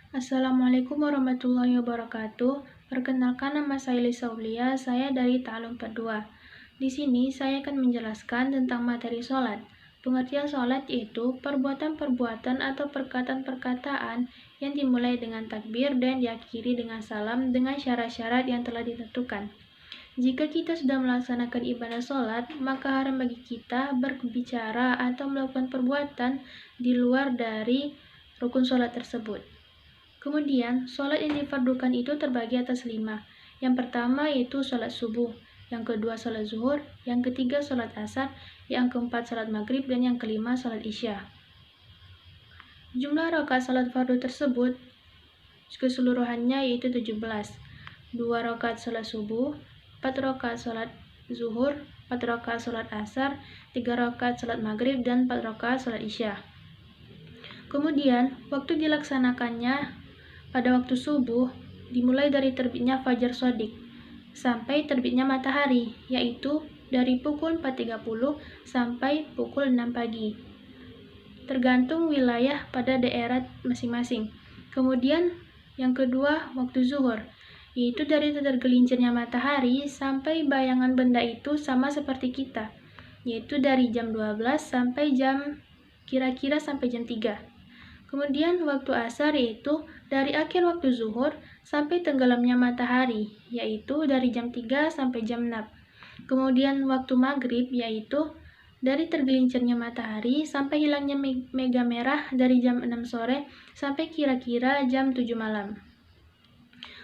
Assalamualaikum warahmatullahi wabarakatuh. Perkenalkan, nama saya Lisa Aulia, saya dari Ta'alum 42. Di sini saya akan menjelaskan tentang materi sholat. Pengertian sholat yaitu perbuatan-perbuatan atau perkataan-perkataan yang dimulai dengan takbir dan diakhiri dengan salam dengan syarat-syarat yang telah ditentukan. Jika kita sudah melaksanakan ibadah sholat, maka haram bagi kita berbicara atau melakukan perbuatan di luar dari rukun sholat tersebut. Kemudian, sholat yang difardukan itu terbagi atas 5. Yang pertama yaitu sholat subuh, yang kedua sholat zuhur, yang ketiga sholat asar, yang keempat sholat maghrib, dan yang kelima sholat isya. Jumlah rakaat sholat fardu tersebut keseluruhannya yaitu 17. 2 rakaat sholat subuh, 4 rakaat sholat zuhur, 4 rakaat sholat asar, 3 rakaat sholat maghrib, dan 4 rakaat sholat isya. Kemudian, waktu dilaksanakannya pada waktu subuh dimulai dari terbitnya fajar shadiq sampai terbitnya matahari, yaitu dari pukul 4.30 sampai pukul 6 pagi, tergantung wilayah pada daerah masing-masing. Kemudian yang kedua waktu zuhur, yaitu dari tergelincirnya matahari sampai bayangan benda itu sama seperti kita, yaitu dari jam 12 sampai kira-kira sampai jam 3. Kemudian waktu asar yaitu dari akhir waktu zuhur sampai tenggelamnya matahari, yaitu dari jam 3 sampai jam 6. Kemudian waktu maghrib yaitu dari tergelincirnya matahari sampai hilangnya mega merah dari jam 6 sore sampai kira-kira jam 7 malam.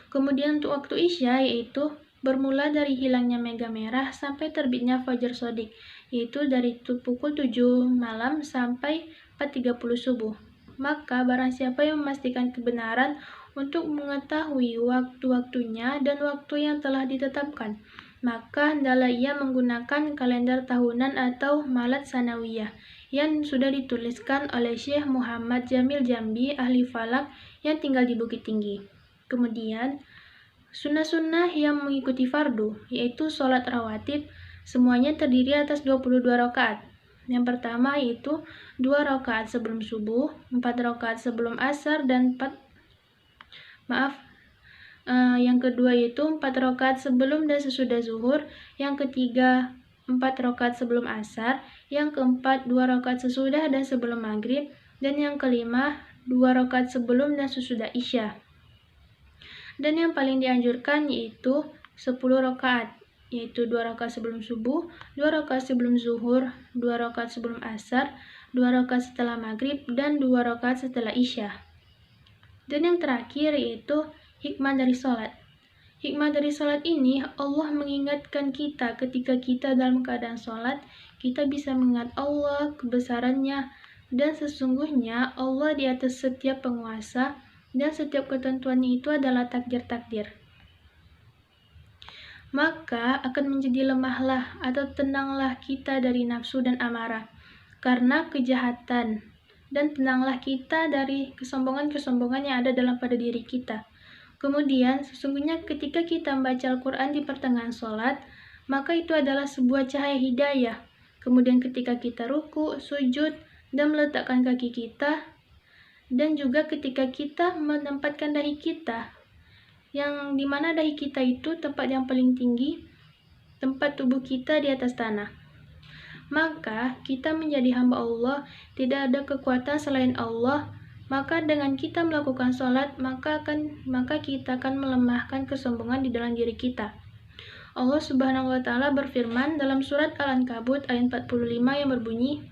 Kemudian untuk waktu isya yaitu bermula dari hilangnya mega merah sampai terbitnya fajar shadiq, yaitu dari pukul 7 malam sampai 4.30 subuh. Maka barang siapa yang memastikan kebenaran untuk mengetahui waktu-waktunya dan waktu yang telah ditetapkan, maka hendaklah ia menggunakan kalender tahunan atau malat sanawiyah yang sudah dituliskan oleh Syekh Muhammad Jamil Jambi, ahli falak yang tinggal di Bukit Tinggi. Kemudian, sunnah-sunnah yang mengikuti fardu, yaitu sholat rawatib, semuanya terdiri atas 22 rakaat. Yang pertama yaitu 2 rakaat sebelum subuh, 4 rakaat sebelum asar, dan yang kedua yaitu 4 rakaat sebelum dan sesudah zuhur, yang ketiga 4 rakaat sebelum asar, yang keempat 2 rakaat sesudah dan sebelum maghrib, dan yang kelima 2 rakaat sebelum dan sesudah isya. Dan yang paling dianjurkan yaitu 10 rakaat, yaitu 2 rakaat sebelum subuh, 2 rakaat sebelum zuhur, 2 rakaat sebelum asar, 2 rakaat setelah maghrib, dan 2 rakaat setelah isya. Dan yang terakhir yaitu hikmah dari sholat. Hikmah dari sholat ini, Allah mengingatkan kita ketika kita dalam keadaan sholat, kita bisa mengingat Allah, kebesarannya, dan sesungguhnya Allah di atas setiap penguasa, dan setiap ketentuannya itu adalah takdir-takdir. Maka akan menjadi lemahlah atau tenanglah kita dari nafsu dan amarah karena kejahatan, dan tenanglah kita dari kesombongan-kesombongan yang ada dalam pada diri kita. Kemudian sesungguhnya ketika kita membaca Al-Quran di pertengahan sholat, maka itu adalah sebuah cahaya hidayah. Kemudian ketika kita ruku, sujud, dan meletakkan kaki kita, dan juga ketika kita menempatkan dahi kita, yang dimana dahi kita itu tempat yang paling tinggi, tempat tubuh kita di atas tanah. Maka kita menjadi hamba Allah, tidak ada kekuatan selain Allah. Maka dengan kita melakukan sholat, maka kita akan melemahkan kesombongan di dalam diri kita. Allah Subhanahu wa Ta'ala berfirman dalam surat Al-Ankabut ayat 45 yang berbunyi,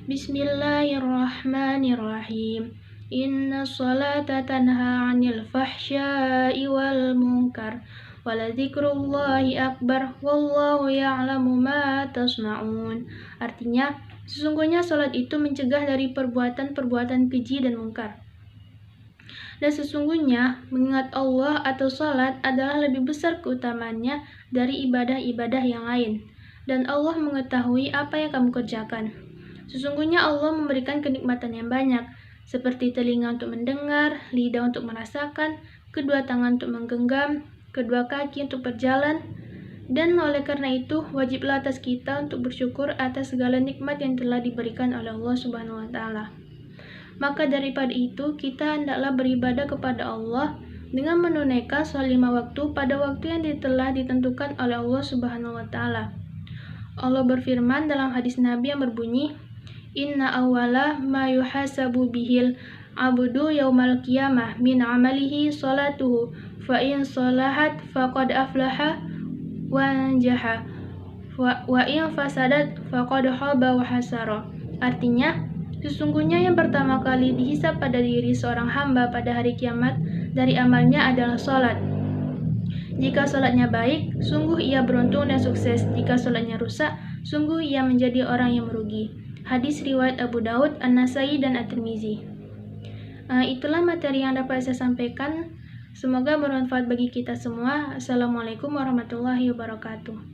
Bismillahirrahmanirrahim. Inna sholata tanha 'anil fahsya'i wal munkar waladzikrullahi akbar wallahu ya'lamu ma tasna'un. Artinya, sesungguhnya sholat itu mencegah dari perbuatan-perbuatan keji dan mungkar. Dan sesungguhnya mengingat Allah atau sholat adalah lebih besar keutamaannya dari ibadah-ibadah yang lain. Dan Allah mengetahui apa yang kamu kerjakan. Sesungguhnya Allah memberikan kenikmatan yang banyak, seperti telinga untuk mendengar, lidah untuk merasakan, kedua tangan untuk menggenggam, kedua kaki untuk berjalan, dan oleh karena itu wajiblah atas kita untuk bersyukur atas segala nikmat yang telah diberikan oleh Allah Subhanahu wa Ta'ala. Maka daripada itu, kita hendaklah beribadah kepada Allah dengan menunaikan sholat 5 waktu pada waktu yang telah ditentukan oleh Allah Subhanahu wa Ta'ala. Allah berfirman dalam hadis Nabi yang berbunyi, "Inna awwala ma yuhasabu bihil abdu yaumal qiyamah min amalihi salatuhu, fa in salahat faqad aflaha wa anjaha, wa in fasadat faqad khaba wa hasara." Artinya, sesungguhnya yang pertama kali dihisab pada diri seorang hamba pada hari kiamat dari amalnya adalah sholat. Jika sholatnya baik, sungguh ia beruntung dan sukses. Jika sholatnya rusak, sungguh ia menjadi orang yang merugi. Hadis riwayat Abu Daud, An-Nasai, dan At-Tirmizi. Itulah materi yang dapat saya sampaikan. Semoga bermanfaat bagi kita semua. Assalamualaikum warahmatullahi wabarakatuh.